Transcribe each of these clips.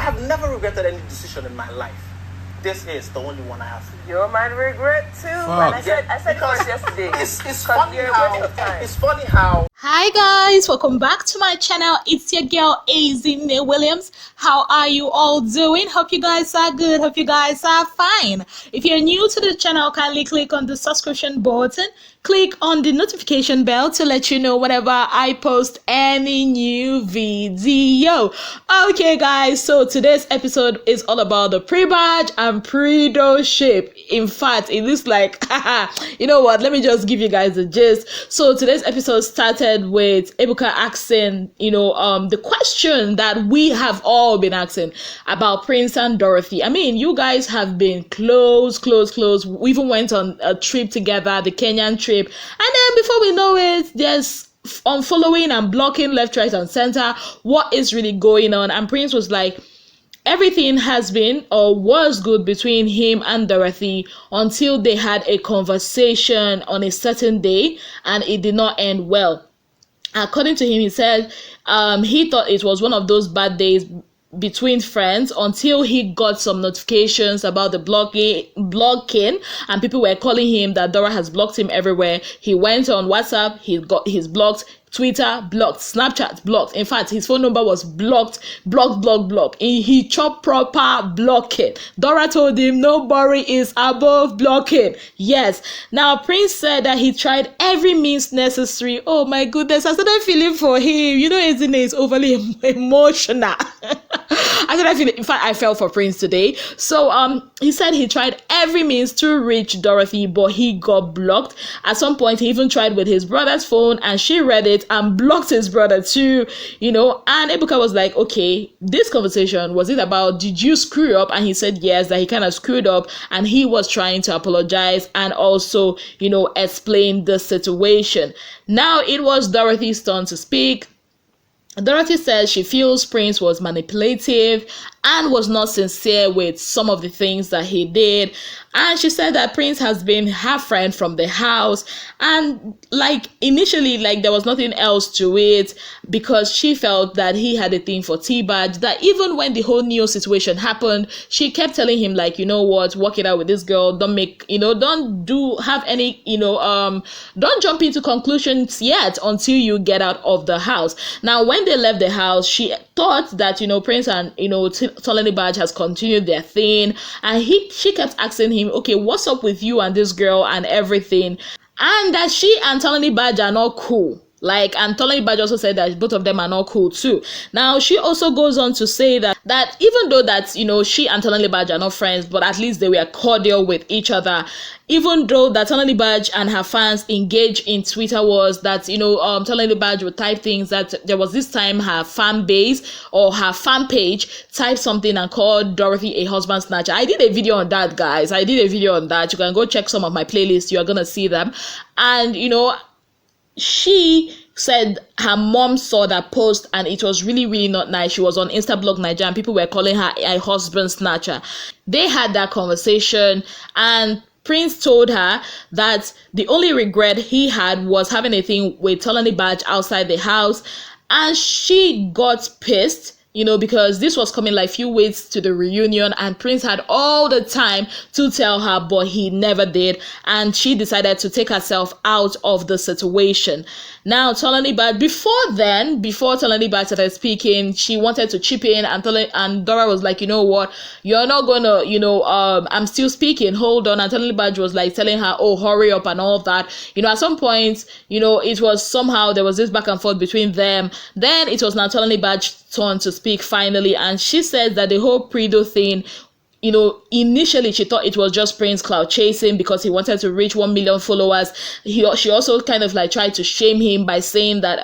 I have never regretted any decision in my life. This is the only one I have. You might regret too. And I said it was yesterday. It's funny how. Hi guys, welcome back to my channel. It's your girl Azine Williams. How are you all doing? Hope you guys are good. Hope you guys are fine. If you're new to the channel, kindly click on the subscription button. Click on the notification bell to let you know whenever I post any new video. Okay guys, so today's episode is all about the Pribaj and Prido ship. In fact, it looks like you know what, let me just give you guys the gist. So today's episode started with Ebuka asking, the question that we have all been asking about Prince and Dorothy. I mean, you guys have been close. We even went on a trip together, the Kenyan trip. And then before we know it, there's unfollowing and blocking left, right, and center. What is really going on? And Prince was like, everything has been or was good between him and Dorothy until they had a conversation on a certain day, and it did not end well. According to him, he said he thought it was one of those bad days between friends until he got some notifications about the blocking, and people were calling him that Dora has blocked him everywhere. He went on WhatsApp, he's blocked, Twitter blocked, Snapchat blocked. In fact, his phone number was blocked. He chopped proper blocking. Dora told him nobody is above blocking. Yes. Now Prince said that he tried every means necessary. Oh my goodness, I started feeling for him. Ezine is overly emotional. I started feeling, in fact, I fell for Prince today. So he said he tried every means to reach Dorothy, but he got blocked. At some point, he even tried with his brother's phone, and she read it and blocked his brother too, and Ebuka was like, okay, this conversation, was it about, did you screw up? And he said yes, that he kind of screwed up, and he was trying to apologize and also, explain the situation. Now it was Dorothy's turn to speak. Dorothy says she feels Prince was manipulative and was not sincere with some of the things that he did. And she said that Prince has been her friend from the house, and initially there was nothing else to it, because she felt that he had a thing for T-Baj, that even when the whole new situation happened, she kept telling him work it out with this girl, don't jump into conclusions yet until you get out of the house. Now when they left the house, she thought that Prince and Tolani Baj has continued their thing, and she kept asking him, okay, what's up with you and this girl and everything, and that she and Tolani Baj are not cool. And Tolani Baj also said that both of them are not cool too. Now she also goes on to say that even though that she and Tolani Baj are not friends, but at least they were cordial with each other. Even though that Tolani Baj and her fans engage in Twitter wars, that Tolani Baj would type things, that there was this time her fan base or her fan page typed something and called Dorothy a husband snatcher. I did a video on that, guys. You can go check some of my playlists. You are gonna see them. And she said her mom saw that post and it was really not nice. She was on Bbnaija and people were calling her a husband snatcher. They had that conversation, and Prince told her that the only regret he had was having a thing with Tolani Baj outside the house, and she got pissed, because this was coming few weeks to the reunion, and Prince had all the time to tell her, but he never did, and she decided to take herself out of the situation. Now Tolani Baj, before Tolani Baj started speaking, she wanted to chip in, and Dora was like, you know what, you're not gonna, I'm still speaking, hold on. And Tolani Baj was telling her, oh, hurry up and all of that. At some point, it was somehow there was this back and forth between them. Then it was now Tolani Baj's turn to speak finally, and she said that the whole Prido thing, initially she thought it was just Prince cloud chasing because he wanted to reach 1 million followers. She also kind of tried to shame him by saying that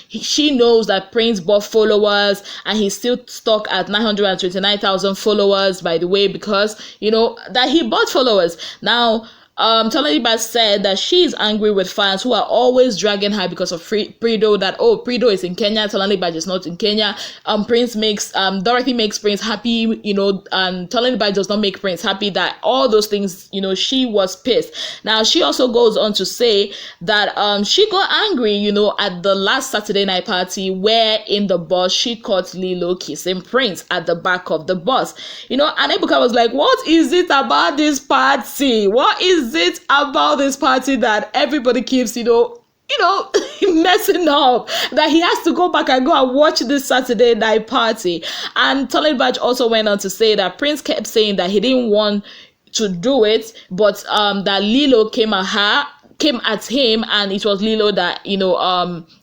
she knows that Prince bought followers and he's still stuck at 929,000 followers, by the way, because that he bought followers. Now Tolanibaj said that she is angry with fans who are always dragging her because of Prido, that Prido is in Kenya, Tolanibaj is not in Kenya. Dorothy makes Prince happy, and Tolanibaj does not make Prince happy. That all those things, she was pissed. Now she also goes on to say that she got angry, at the last Saturday night party where in the bus she caught Lilo kissing Prince at the back of the bus. And Ebuka was like, what is it about this party? What is it about this party that everybody keeps, messing up, that he has to go back and go and watch this Saturday night party? And Tolani also went on to say that Prince kept saying that he didn't want to do it, but that Lilo came at him, and it was Lilo that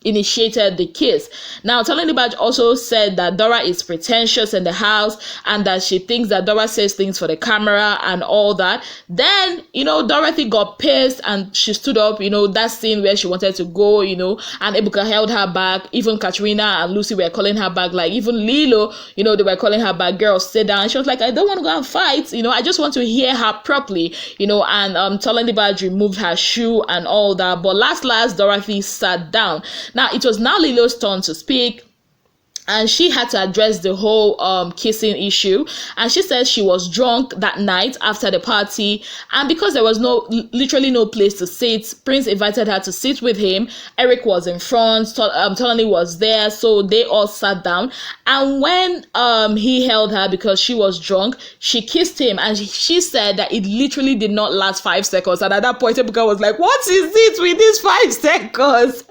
initiated the kiss. Now Tolanibaj also said that Dora is pretentious in the house, and that she thinks that Dora says things for the camera and all that. Then Dorothy got pissed and she stood up, that scene where she wanted to go, and Ebuka held her back. Even Katrina and Lucy were calling her back, like even Lilo, they were calling her back, girl, sit down. She was like, I don't want to go and fight, I just want to hear her properly, and Tolanibaj removed her shoe and all that. But last Dorothy sat down. Now it was now Lilo's turn to speak, and she had to address the whole kissing issue. And she said she was drunk that night after the party, and because there was literally no place to sit, Prince invited her to sit with him. Eric was in front, Tolani was there, so they all sat down. And when he held her because she was drunk, she kissed him, and she said that it literally did not last 5 seconds. And at that point, Ebuka was like, what is it with these 5 seconds?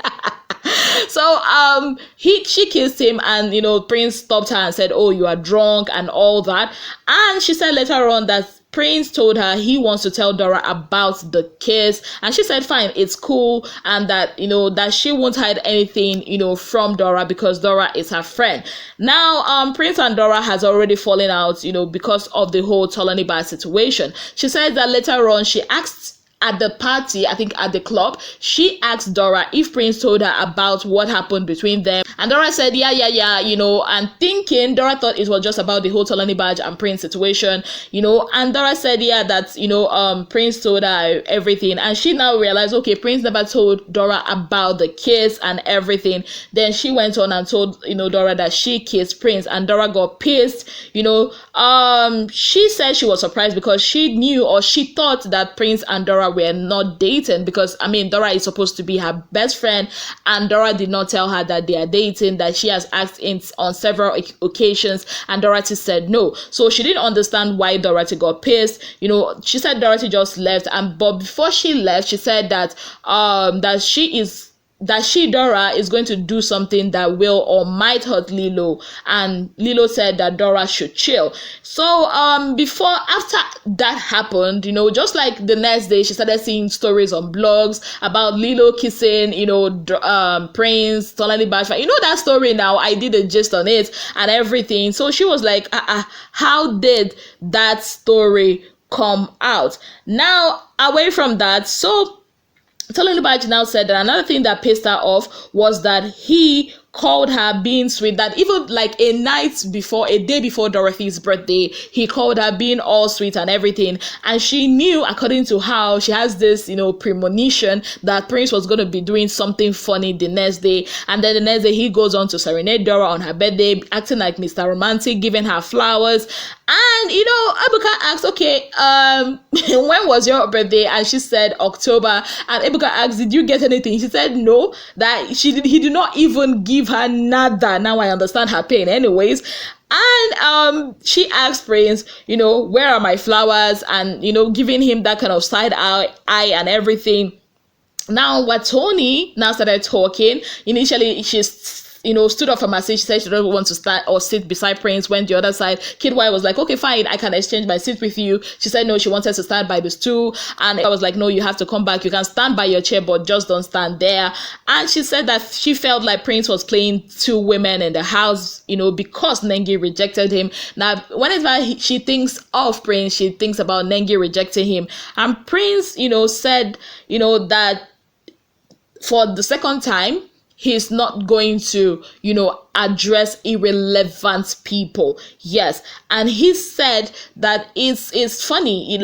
So she kissed him, and Prince stopped her and said, oh, you are drunk and all that. And she said later on that Prince told her he wants to tell Dora about the kiss, and she said fine, it's cool, and that that she won't hide anything from Dora because Dora is her friend. Now Prince and Dora has already fallen out because of the whole Tolani Baj situation. She said that later on she asked at the party, I think at the club, she asked Dora if Prince told her about what happened between them. And Dora said, yeah, and thinking, Dora thought it was just about the whole Tolani Baj and Prince situation, and Dora said, yeah, that, Prince told her everything. And she now realized, okay, Prince never told Dora about the kiss and everything. Then she went on and told, Dora that she kissed Prince, and Dora got pissed, she said she was surprised because she knew, or she thought that Prince and Dora were not dating, because Dora is supposed to be her best friend, and Dora did not tell her that they are dating, that she has asked on several occasions, and Dorothy said no. So she didn't understand why Dorothy got pissed. She said Dorothy just left, but before she left, she said that Dora is going to do something that will or might hurt Lilo, and Lilo said that Dora should chill. So after that happened, just like the next day, she started seeing stories on blogs about Lilo kissing, Prince, Tolani Baj. That story now, I did a gist on it and everything. So she was like, how did that story come out? Now, away from that, so Tolanibaj now said that another thing that pissed her off was that he called her being sweet, that even like a day before Dorothy's birthday, he called her being all sweet and everything. And she knew, according to how she has this, premonition that Prince was going to be doing something funny the next day. And then the next day he goes on to serenade Dora on her birthday, acting like Mr. Romantic, giving her flowers. And Ebuka asked, okay, when was your birthday? And she said October. And Ebuka asked, did you get anything? She said no, that he did not even give her nada. Now I understand her pain anyways. And she asked Prince, where are my flowers? And giving him that kind of side eye and everything. Now what Tony now started talking, initially she's stood up from her seat. She said she doesn't want to stand or sit beside Prince, when the other side, Kid Y was like, okay, fine, I can exchange my seat with you. She said no, she wanted to stand by the stool, and I was like, no, you have to come back. You can stand by your chair, but just don't stand there. And she said that she felt like Prince was playing two women in the house, because Nengi rejected him. Now, whenever she thinks of Prince, she thinks about Nengi rejecting him. And Prince, said, that for the second time, he's not going to, address irrelevant people. Yes, and he said that it's funny,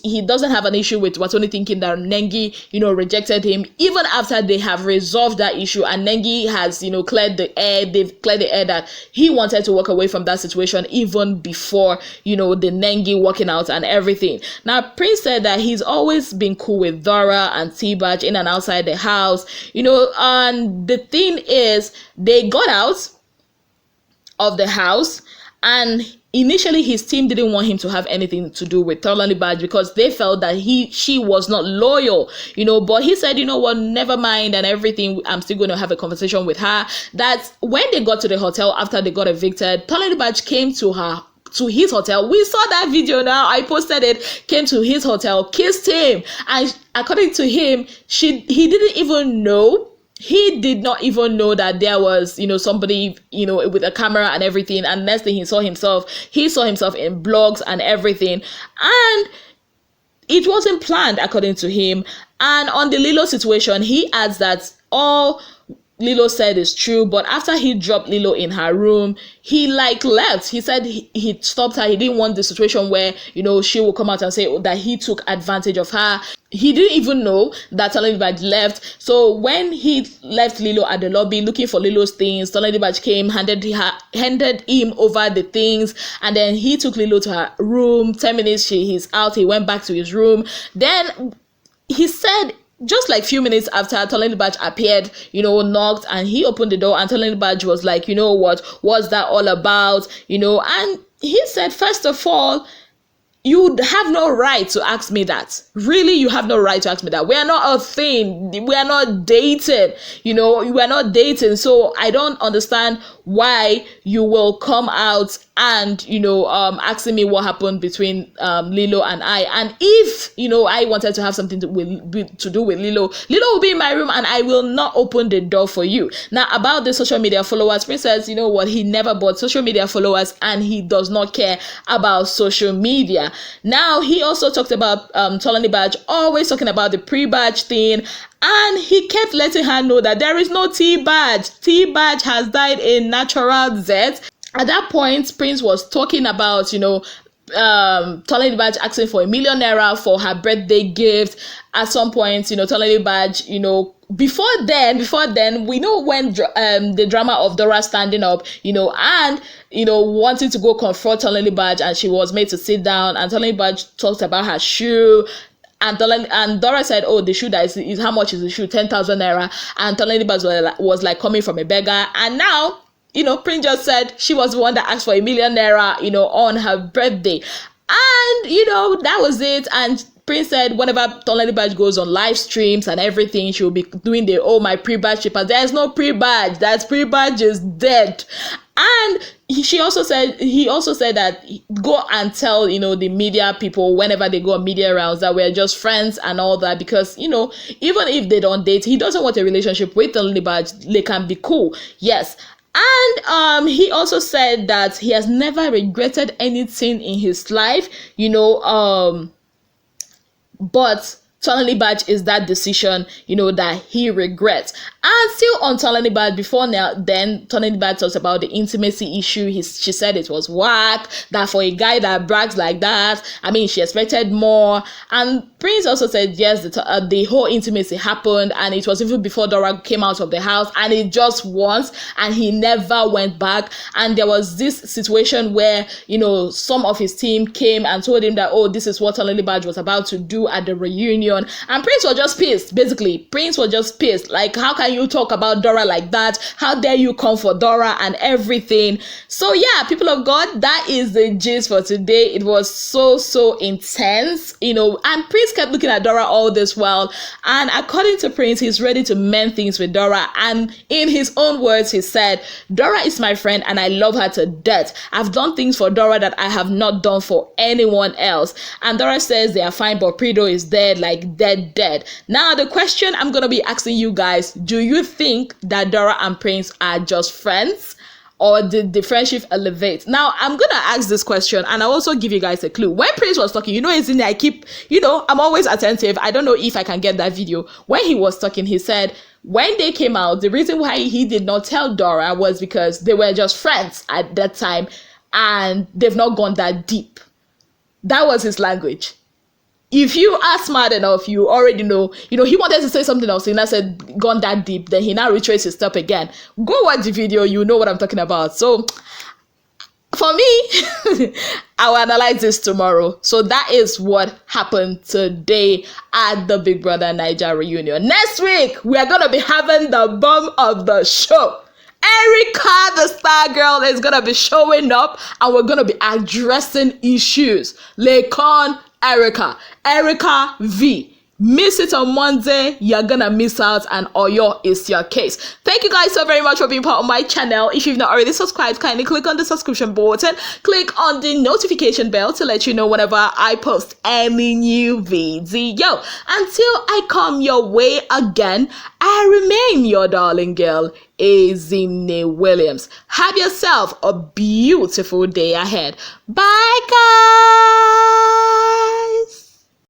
he doesn't have an issue with Watoni thinking that Nengi, rejected him, even after they have resolved that issue and Nengi has, cleared the air. They've cleared the air that he wanted to walk away from that situation even before, the Nengi walking out and everything. Now, Prince said that he's always been cool with Dora and Pribaj in and outside the house, and the thing is, they got out of the house, and initially his team didn't want him to have anything to do with Tolani Baj because they felt that she was not loyal, but he said, what, never mind and everything, I'm still going to have a conversation with her. That when they got to the hotel after they got evicted, Tolani Baj came to his hotel. We saw that video now. I posted it. Came to his hotel, kissed him, and according to him, he didn't even know. He did not even know that there was, somebody, with a camera and everything. And next thing he saw himself in blogs and everything. And it wasn't planned, according to him. And on the Lilo situation, he adds that all Lilo said is true, but after he dropped Lilo in her room, he left. He said he stopped her. He didn't want the situation where, she will come out and say that he took advantage of her. He didn't even know that Tolanibaj left. So when he left Lilo at the lobby looking for Lilo's things, Tolanibaj came, handed him over the things, and then he took Lilo to her room. 10 minutes, he's out. He went back to his room. Then he said, just like few minutes after, Tolanibaj appeared, knocked, and he opened the door, and Tolanibaj was like, what's that all about? And he said, first of all, you have no right to ask me that. Really, you have no right to ask me that. We are not a thing. We are not dating. We are not dating. So I don't understand why you will come out and, asking me what happened between Lilo and I. And if, I wanted to have something to do with Lilo will be in my room and I will not open the door for you. Now, about the social media followers, Prince says, he never bought social media followers and he does not care about social media. Now, he also talked about Tolani Baj, always talking about the Pribaj thing, and he kept letting her know that there is no T-Baj. T-Baj has died a natural death. At that point, Prince was talking about, Tolani Baj asking for ₦1 million for her birthday gift. At some point, Tolani Baj, before then, we know when the drama of Dora standing up, and wanting to go confront Tolani Baj, and she was made to sit down, and Tolani Baj talked about her shoe. And Dora said, oh, the shoe that is how much is the shoe? 10,000 naira. And Tolani Baj was like coming from a beggar. And now, Prince just said she was the one that asked for ₦1 million naira, on her birthday. And, that was it. And Prince said whenever Tolani Baj goes on live streams and everything, she will be doing the, oh, my Pribaj shippers. There's no Pribaj. That Pribaj is dead. And he also said that go and tell, the media people whenever they go on media rounds that we're just friends and all that, because, even if they don't date, he doesn't want a relationship with Tolani Baj. They can be cool. Yes. And he also said that he has never regretted anything in his life, but Tolani Baj is that decision, that he regrets. And still on Tolani Baj, before now, then Tolani Baj talks about the intimacy issue. She said it was whack, that for a guy that brags like that, she expected more. And Prince also said, yes, the whole intimacy happened, and it was even before Dora came out of the house, and it just once, and he never went back. And there was this situation where, some of his team came and told him that, oh, this is what Tolani Baj was about to do at the reunion. And Prince was just pissed, basically. Prince was just pissed. Like, how can you talk about Dora like that? How dare you come for Dora and everything? So yeah, people of God, that is the gist for today. It was so intense, and Prince kept looking at Dora all this while. And according to Prince, he's ready to mend things with Dora. And in his own words, he said, Dora is my friend and I love her to death. I've done things for Dora that I have not done for anyone else. And Dora says they are fine, but Prido is dead, like dead. Now, the question I'm going to be asking you guys, do you think that Dora and Prince are just friends? Or did the friendship elevate? Now, I'm going to ask this question, and I'll also give you guys a clue. When Prince was talking, isn't it? I keep, I'm always attentive. I don't know if I can get that video. When he was talking, he said, when they came out, the reason why he did not tell Dora was because they were just friends at that time and they've not gone that deep. That was his language. If you are smart enough, you already know, he wanted to say something else, and I said, gone that deep, then he now retraced his step again. Go watch the video, you know what I'm talking about. So, for me, I will analyze this tomorrow. So that is what happened today at the Big Brother Naija reunion. Next week, we are going to be having the bomb of the show. Erica, the star girl, is going to be showing up, and we're going to be addressing issues. Lekon Erica V. Miss it on Monday, you're gonna miss out, and Oyo is your case. Thank you guys so very much for being part of my channel. If you've not already subscribed, kindly click on the subscription button, click on the notification bell to let you know whenever I post any new video. Until I come your way again, I remain your darling girl, Bbnaija Williams. Have yourself a beautiful day ahead. Bye guys.